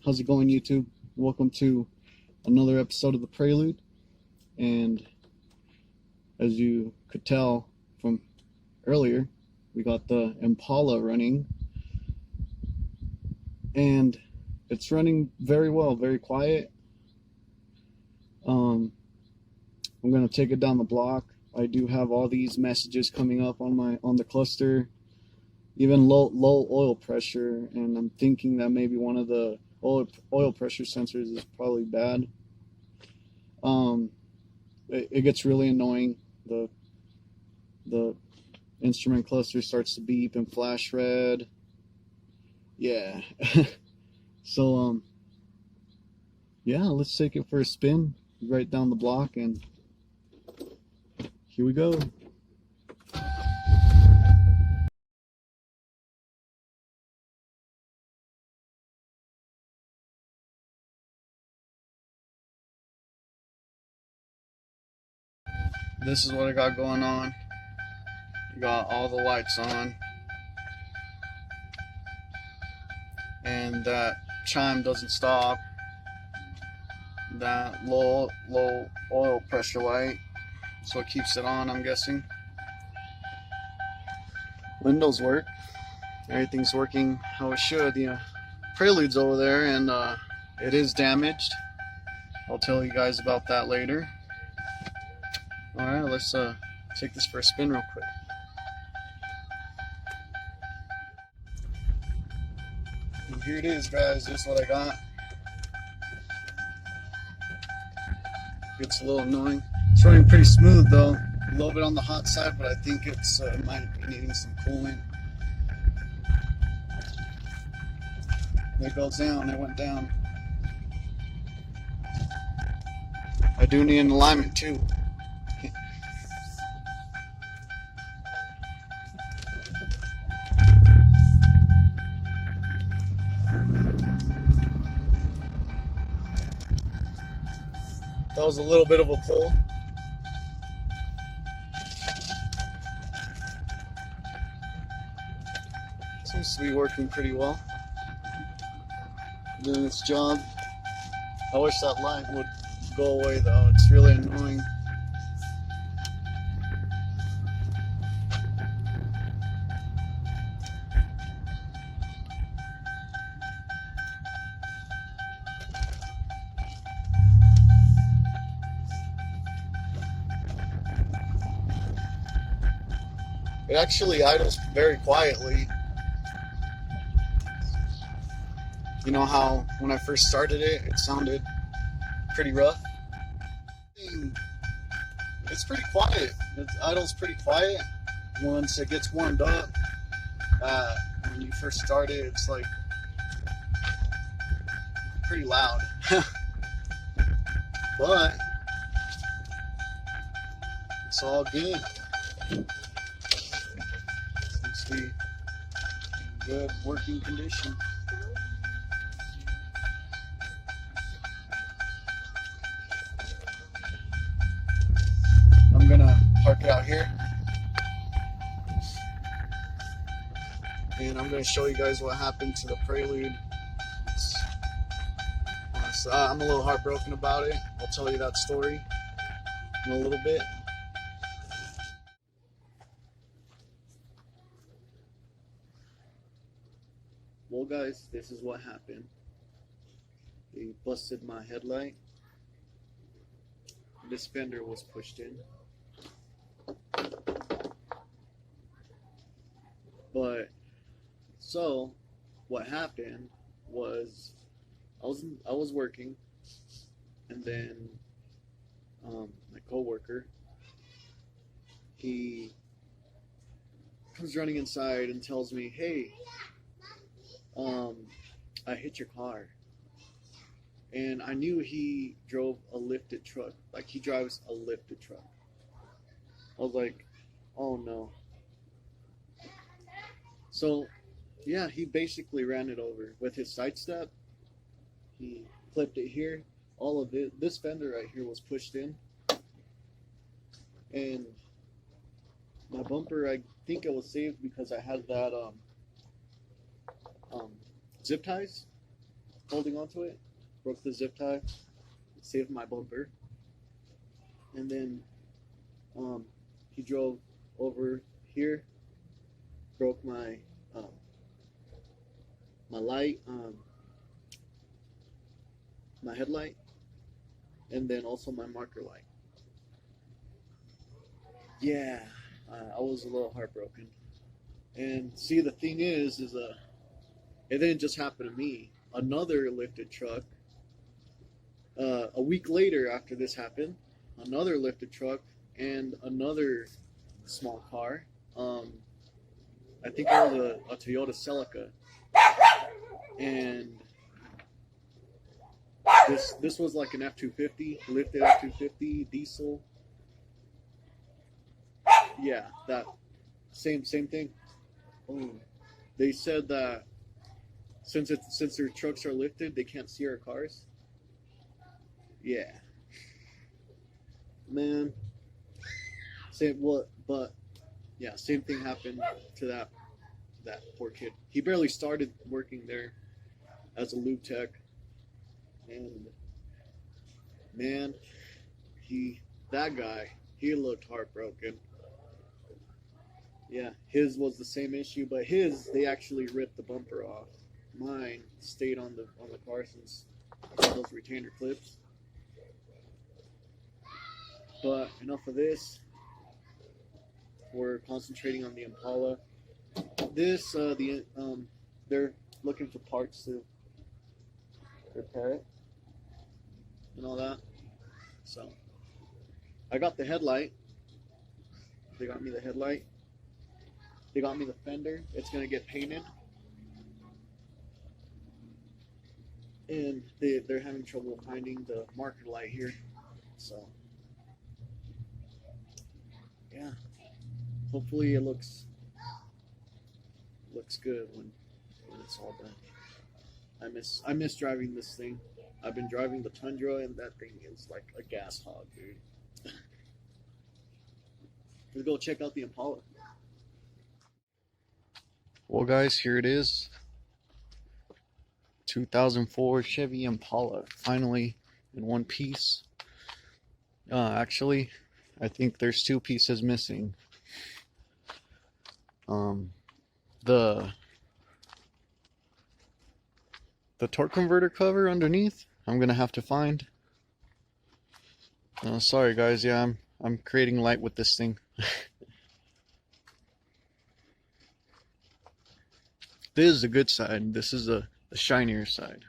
How's it going, YouTube? Welcome to another episode of The Prelude. And as you could tell from earlier, we got the Impala running. And it's running very well, very quiet. I'm going to take it down the block. I do have all these messages coming up on the cluster, even low oil pressure, and I'm thinking that maybe one of the oil pressure sensors is probably bad. It gets really annoying. The instrument cluster starts to beep and flash red. Yeah. So yeah, let's take it for a spin right down the block, and here we go. This is what I got going on. Got all the lights on, and that chime doesn't stop. That low oil pressure light, so it keeps it on, I'm guessing. Windows work. Everything's working how it should. The Prelude's over there, and it is damaged. I'll tell you guys about that later. Alright, let's take this for a spin real quick. And here it is, guys. This is what I got. It's a little annoying. It's running pretty smooth though. A little bit on the hot side, but I think it might be needing some coolant. There it goes down. It went down. I do need an alignment too. That was a little bit of a pull. Seems to be working pretty well. Doing its job. I wish that light would go away though. It's really annoying. It actually idles very quietly. You know how when I first started it, it sounded pretty rough? It's pretty quiet. It idles pretty quiet. Once it gets warmed up, when you first start it, it's like pretty loud. But it's all good. Seems to be in good working condition. I'm gonna park it out here, and I'm gonna show you guys what happened to the Prelude. I'm a little heartbroken about it. I'll tell you that story in a little bit. Well, guys, this is what happened. They busted my headlight. This fender was pushed in. But so what happened was I was working, and then my coworker, he comes running inside and tells me, "Hey, I hit your car." And I knew he drove a lifted truck. Like, he drives a lifted truck. I was like, oh no. So, yeah, he basically ran it over with his sidestep. He clipped it here. All of it. This fender right here was pushed in. And my bumper, I think it was saved because I had that zip ties. holding onto it, broke the zip tie, saved my bumper, and then he drove over here, broke um, my light, my headlight, and then also my marker light. Yeah, I was a little heartbroken. And see, the thing is it didn't just happen to me. Another lifted truck, a week later after this happened, another lifted truck and another small car. I think it was a Toyota Celica, and this was like an F-250, lifted F-250 diesel. Yeah, that same thing. Oh, they said that since their trucks are lifted, they can't see our cars. Yeah, man. Same what, but yeah, same thing happened to that poor kid. He barely started working there as a lube tech, and man, he that guy he looked heartbroken. Yeah, his was the same issue, but his they actually ripped the bumper off. Mine stayed on the car since I got those retainer clips. But enough of this. We're concentrating on the Impala. This they're looking for parts to repair it and all that. So I got the headlight. They got me the headlight. They got me the fender. It's gonna get painted, and they're having trouble finding the marker light here. So yeah, hopefully it looks good when it's all done. I miss driving this thing. I've been driving the Tundra, and that thing is like a gas hog, dude. Let's go check out the Impala. Well, guys, here it is. 2004 Chevy Impala, finally in one piece. Actually, I think there's two pieces missing. The torque converter cover underneath, I'm gonna have to find. Sorry, guys. Yeah, I'm creating light with this thing. This is the good side. This is the shinier side.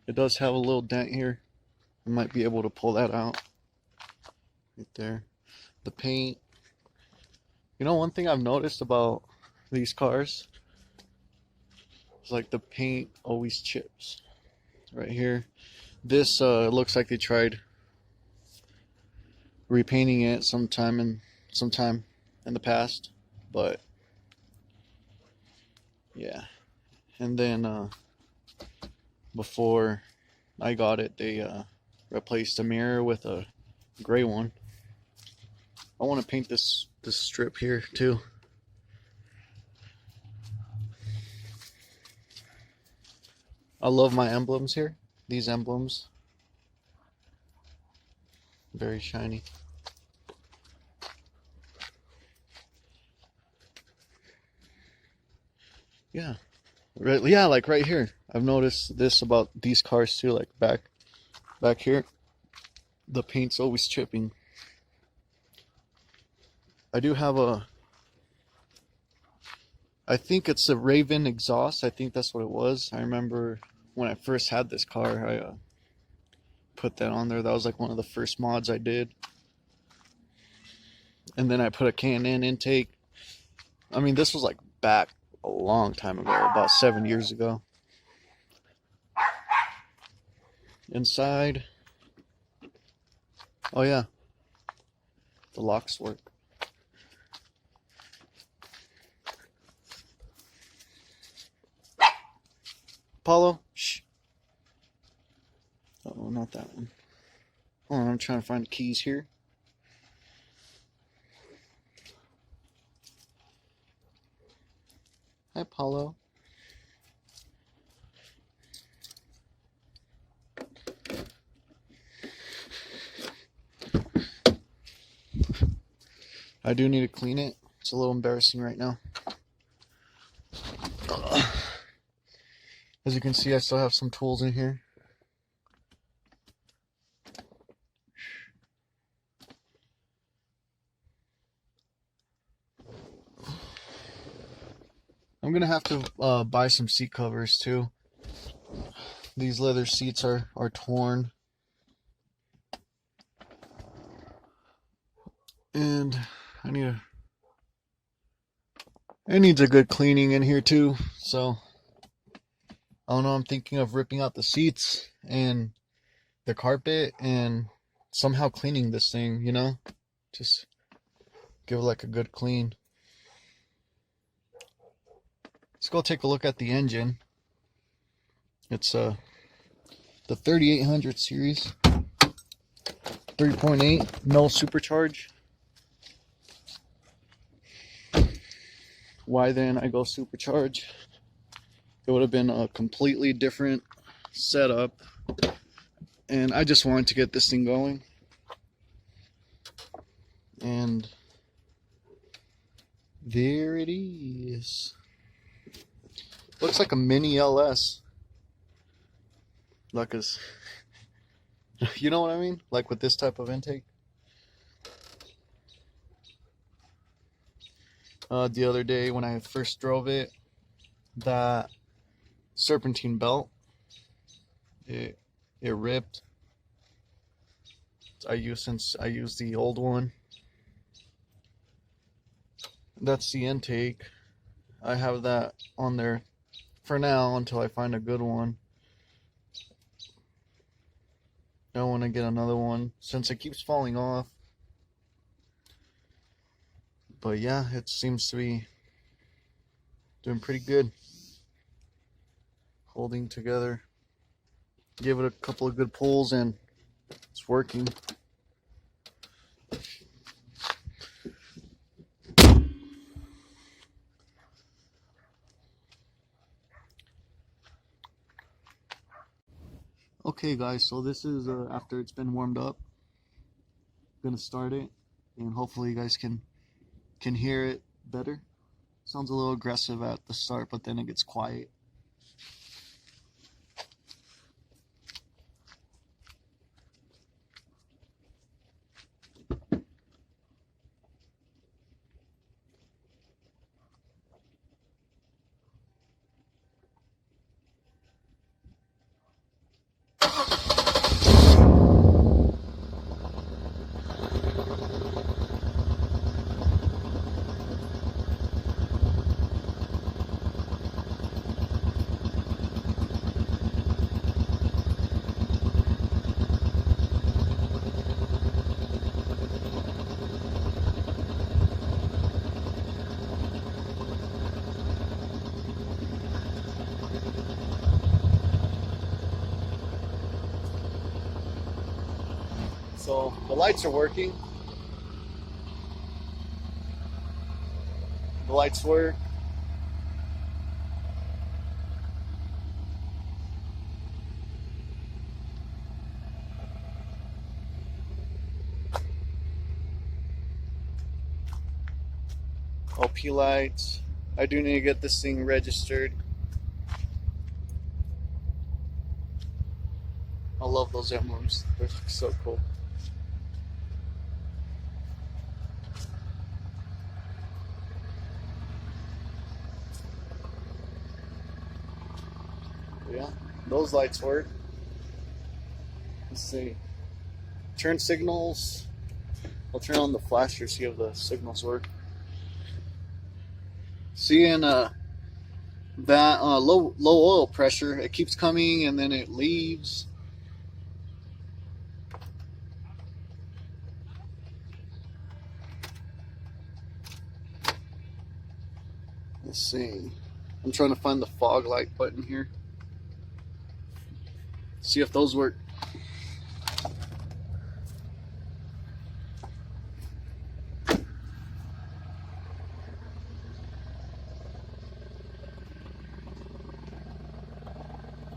It does have a little dent here. I might be able to pull that out. Right there. The paint. You know, one thing I've noticed about these cars is like the paint always chips. Right here. This looks like they tried repainting it sometime in the past, but yeah. And then before I got it, they replaced a mirror with a gray one. I want to paint this strip here too. I love my emblems here. These emblems, very shiny. Yeah, yeah, like right here. I've noticed this about these cars too. Like back here, the paint's always chipping. I do have I think it's a Raven exhaust. I think that's what it was. I remember when I first had this car, I put that on there. That was like one of the first mods I did. And then I put a K&N intake. I mean, this was like back a long time ago, about 7 years ago. Inside, oh yeah, the locks work. Apollo, shh. Oh, not that one. Hold on, I'm trying to find the keys here. Hi, Paulo. I do need to clean it. It's a little embarrassing right now. As you can see, I still have some tools in here. I'm gonna have to buy some seat covers too. These leather seats are torn. And it needs a good cleaning in here too. So I don't know, I'm thinking of ripping out the seats and the carpet and somehow cleaning this thing, you know? Just give it like a good clean. Let's go take a look at the engine. It's the 3800 series, 3.8, no supercharge. Why then I go supercharge? It would have been a completely different setup, and I just wanted to get this thing going. And there it is. Looks like a mini LS. Like you know what I mean? Like with this type of intake. The other day when I first drove it, that serpentine belt, it ripped. Since I used the old one. That's the intake. I have that on there for now until I find a good one. I want to get another one since it keeps falling off. But yeah, it seems to be doing pretty good. Holding together. Give it a couple of good pulls and it's working. Okay guys, so this is after it's been warmed up. I'm gonna start it and hopefully you guys can hear it better. Sounds a little aggressive at the start, but then it gets quiet. So the lights are working. The lights work. LP lights. I do need to get this thing registered. I love those emblems. They're so cool. Yeah, those lights work. Let's see. Turn signals. I'll turn on the flasher, see if the signals work. Seeing that low oil pressure, it keeps coming and then it leaves. Let's see. I'm trying to find the fog light button here. See if those work.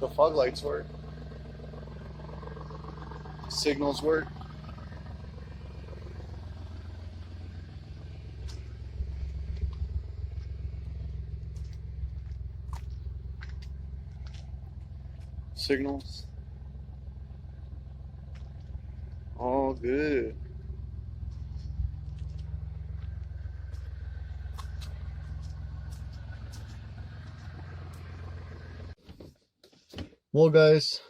The fog lights work. Signals work. Signals. All good. Well, guys,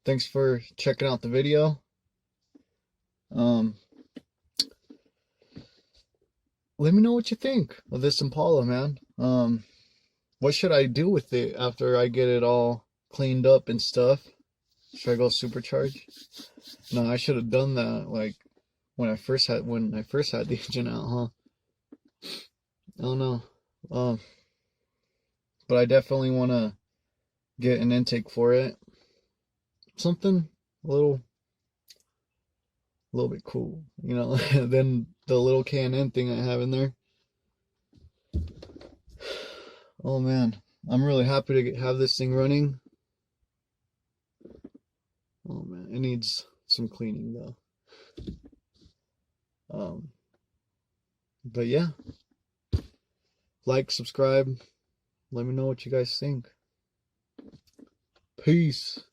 thanks for checking out the video. Let me know what you think of this Impala, man. What should I do with it after I get it all cleaned up and stuff? Should I go supercharge? No, I should have done that like when I first had the engine out, huh? I don't know. But I definitely want to get an intake for it. Something a little bit cool, you know, than the little K&N thing I have in there. Oh man, I'm really happy to have this thing running. Oh man, it needs some cleaning though. But yeah, like, subscribe, let me know what you guys think. Peace.